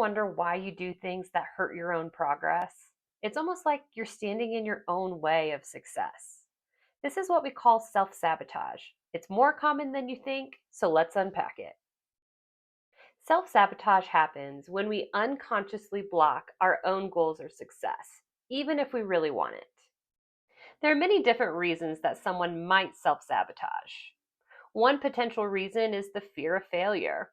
wonder why you do things that hurt your own progress? It's almost like you're standing in your own way of success. This is what we call self sabotage. It's more common than you think, so let's unpack it. Self sabotage happens when we unconsciously block our own goals or success, even if we really want it. There are many different reasons that someone might self sabotage. One potential reason is the fear of failure.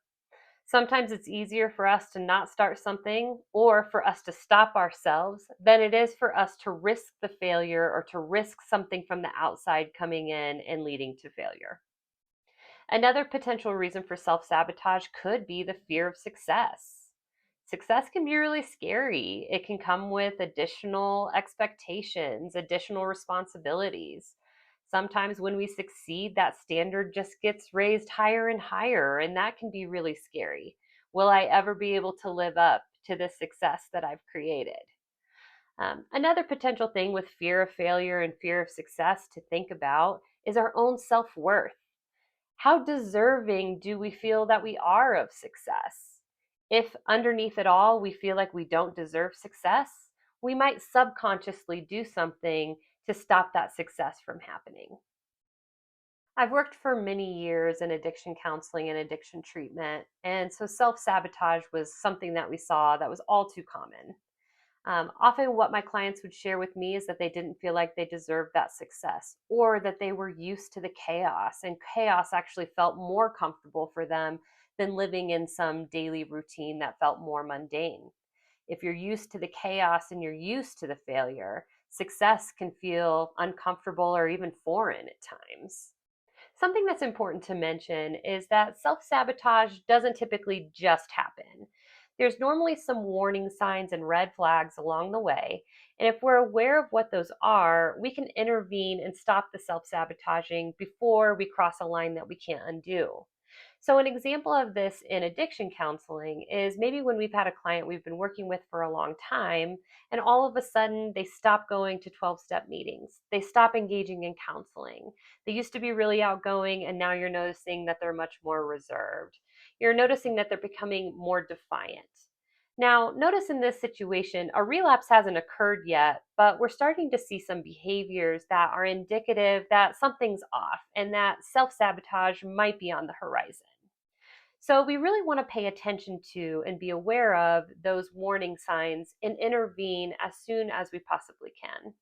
Sometimes it's easier for us to not start something or for us to stop ourselves than it is for us to risk the failure or to risk something from the outside coming in and leading to failure. Another potential reason for self sabotage could be the fear of success. Success can be really scary. It can come with additional expectations, additional responsibilities. Sometimes when we succeed, that standard just gets raised higher and higher, and that can be really scary. Will I ever be able to live up to the success that I've created? Another potential thing with fear of failure and fear of success to think about is our own self worth. How deserving do we feel that we are of success? If underneath it all we feel like we don't deserve success, we might subconsciously do something to stop that success from happening. I've worked for many years in addiction counseling and addiction treatment, and so self sabotage was something that we saw that was all too common. Often, what my clients would share with me is that they didn't feel like they deserved that success or that they were used to the chaos, and chaos actually felt more comfortable for them than living in some daily routine that felt more mundane. If you're used to the chaos and you're used to the failure, success can feel uncomfortable or even foreign at times. Something that's important to mention is that self sabotage doesn't typically just happen. There's normally some warning signs and red flags along the way. And if we're aware of what those are, we can intervene and stop the self sabotaging before we cross a line that we can't undo. So, an example of this in addiction counseling is maybe when we've had a client we've been working with for a long time, and all of a sudden they stop going to 12-step meetings. They stop engaging in counseling. They used to be really outgoing, and now you're noticing that they're much more reserved. You're noticing that they're becoming more defiant. Now, notice in this situation, a relapse hasn't occurred yet, but we're starting to see some behaviors that are indicative that something's off and that self sabotage might be on the horizon. So, we really want to pay attention to and be aware of those warning signs and intervene as soon as we possibly can.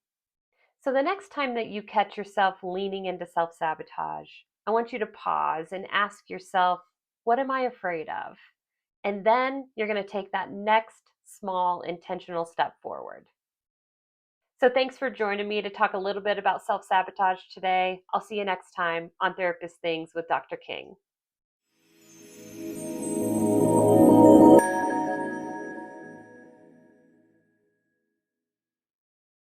So, the next time that you catch yourself leaning into self sabotage, I want you to pause and ask yourself, what am I afraid of? And then you're going to take that next small intentional step forward. So, thanks for joining me to talk a little bit about self sabotage today. I'll see you next time on Therapist Things with Dr. King.